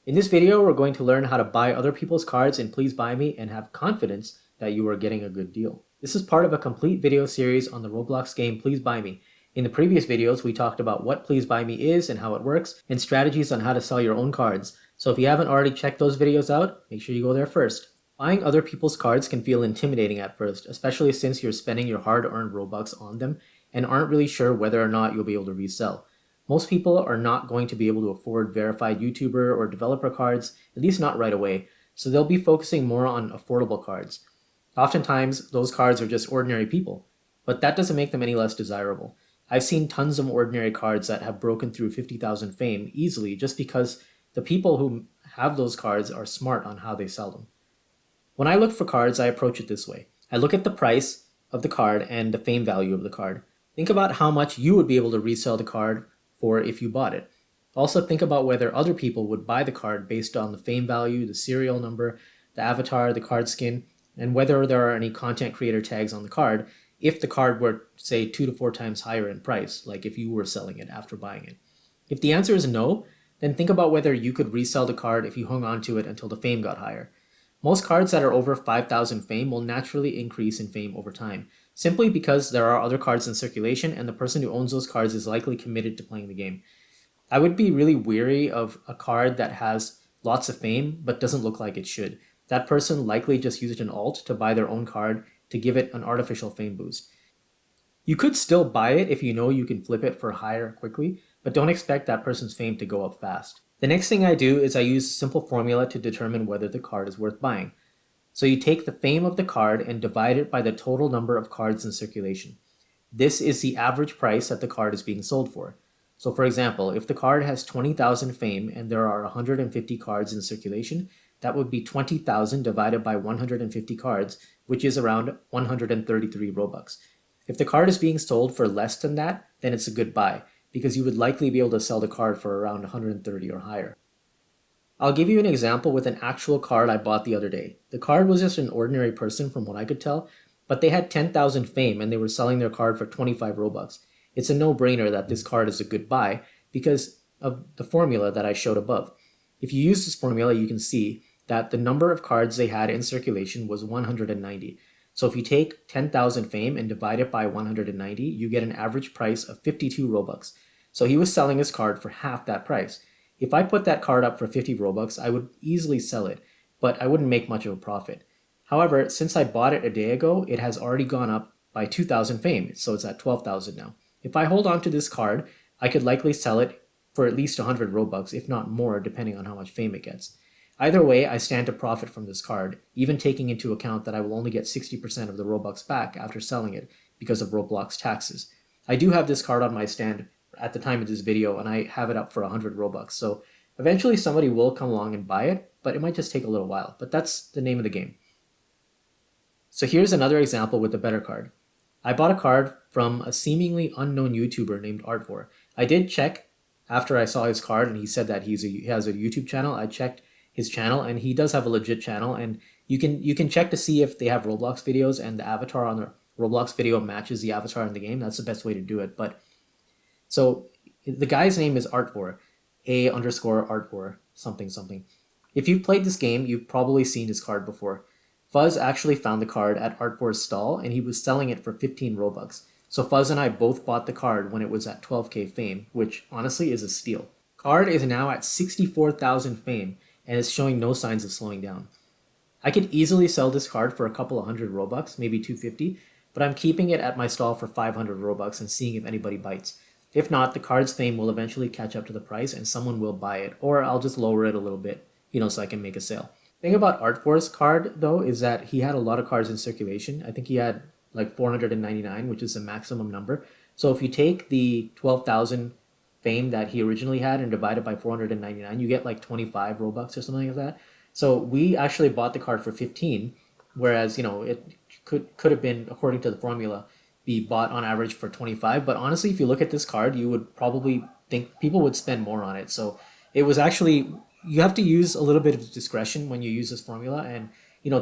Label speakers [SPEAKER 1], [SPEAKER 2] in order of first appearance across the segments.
[SPEAKER 1] In this video, we're going to learn how to buy other people's cards in Please Buy Me and have confidence that you are getting a good deal. This is part of a complete video series on the Roblox game Please Buy Me. In the previous videos, we talked about what Please Buy Me is and how it works, and strategies on how to sell your own cards. So if you haven't already checked those videos out, make sure you go there first. Buying other people's cards can feel intimidating at first, especially since you're spending your hard-earned Robux on them and aren't really sure whether or not you'll be able to resell. Most people are not going to be able to afford verified YouTuber or developer cards, at least not right away, so they'll be focusing more on affordable cards. Oftentimes, those cards are just ordinary people, but that doesn't make them any less desirable. I've seen tons of ordinary cards that have broken through 50,000 fame easily just because the people who have those cards are smart on how they sell them. When I look for cards, I approach it this way. I look at the price of the card and the fame value of the card. Think about how much you would be able to resell the card for if you bought it. Also think about whether other people would buy the card based on the fame value, the serial number, the avatar, the card skin, and whether there are any content creator tags on the card if the card were, say, 2 to 4 times higher in price, like if you were selling it after buying it. If the answer is no, then think about whether you could resell the card if you hung on to it until the fame got higher. Most cards that are over 5,000 fame will naturally increase in fame over time, simply because there are other cards in circulation and the person who owns those cards is likely committed to playing the game. I would be really weary of a card that has lots of fame but doesn't look like it should. That person likely just used an alt to buy their own card to give it an artificial fame boost. You could still buy it if you know you can flip it for higher quickly, but don't expect that person's fame to go up fast. The next thing I do is I use a simple formula to determine whether the card is worth buying. So you take the fame of the card and divide it by the total number of cards in circulation. This is the average price that the card is being sold for. So for example, if the card has 20,000 fame and there are 150 cards in circulation, that would be 20,000 divided by 150 cards, which is around 133 Robux. If the card is being sold for less than that, then it's a good buy, because you would likely be able to sell the card for around 130 or higher. I'll give you an example with an actual card I bought the other day. The card was just an ordinary person from what I could tell, but they had 10,000 fame and they were selling their card for 25 Robux. It's a no-brainer that this card is a good buy because of the formula that I showed above. If you use this formula, you can see that the number of cards they had in circulation was 190. So if you take 10,000 fame and divide it by 190, you get an average price of 52 Robux. So he was selling his card for half that price. If I put that card up for 50 Robux, I would easily sell it, but I wouldn't make much of a profit. However, since I bought it a day ago, it has already gone up by 2,000 fame, so it's at 12,000 now. If I hold on to this card, I could likely sell it for at least 100 Robux, if not more, depending on how much fame it gets. Either way, I stand to profit from this card, even taking into account that I will only get 60% of the Robux back after selling it because of Roblox taxes. I do have this card on my stand at the time of this video, and I have it up for 100 Robux, so eventually somebody will come along and buy it, but it might just take a little while, but that's the name of the game. So here's another example with a better card. I bought a card from a seemingly unknown YouTuber named Art4. I did check after I saw his card, and he said that he has a YouTube channel. I checked his channel, and he does have a legit channel, and you can check to see if they have Roblox videos and the avatar on the Roblox video matches the avatar in the game. That's the best way to do it. But so the guy's name is Art4, A_Art4 something. If you've played this game, you've probably seen his card before. Fuzz actually found the card at Art4's stall, and he was selling it for 15 Robux. So Fuzz and I both bought the card when it was at 12k fame, which honestly is a steal. Card is now at 64,000 fame, and it's showing no signs of slowing down. I could easily sell this card for a couple of hundred Robux, maybe 250, but I'm keeping it at my stall for 500 Robux and seeing if anybody bites. If not, the card's fame will eventually catch up to the price and someone will buy it, or I'll just lower it a little bit, so I can make a sale. The thing about Art4's card, though, is that he had a lot of cards in circulation. I think he had like 499, which is the maximum number. So if you take the 12,000 fame that he originally had and divide it by 499, you get like 25 Robux or something like that. So we actually bought the card for 15, whereas it could have been, according to the formula, be bought on average for 25. But honestly, if you look at this card, you would probably think people would spend more on it. So it was actually, you have to use a little bit of discretion when you use this formula, and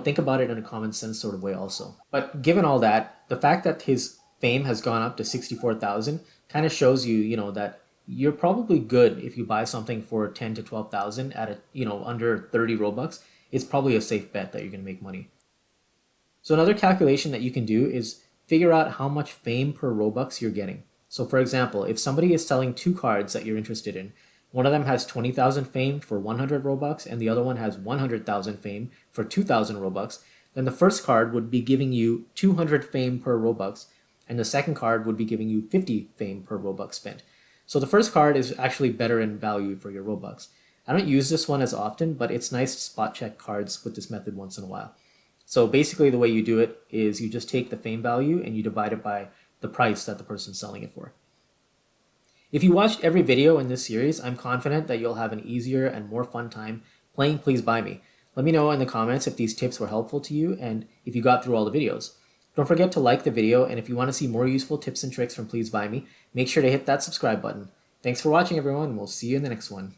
[SPEAKER 1] think about it in a common sense sort of way also. But given all that, the fact that his fame has gone up to 64,000 kind of shows you, that you're probably good if you buy something for 10 to 12,000 at under 30 Robux. It's probably a safe bet that you're going to make money. So another calculation that you can do is figure out how much fame per Robux you're getting. So for example, if somebody is selling two cards that you're interested in, one of them has 20,000 fame for 100 Robux and the other one has 100,000 fame for 2,000 Robux, then the first card would be giving you 200 fame per Robux and the second card would be giving you 50 fame per Robux spent. So the first card is actually better in value for your Robux. I don't use this one as often, but it's nice to spot check cards with this method once in a while. So basically the way you do it is you just take the fame value and you divide it by the price that the person's selling it for. If you watched every video in this series, I'm confident that you'll have an easier and more fun time playing Please Buy Me. Let me know in the comments if these tips were helpful to you and if you got through all the videos. Don't forget to like the video, and if you want to see more useful tips and tricks from Please Buy Me, make sure to hit that subscribe button. Thanks for watching everyone, and we'll see you in the next one.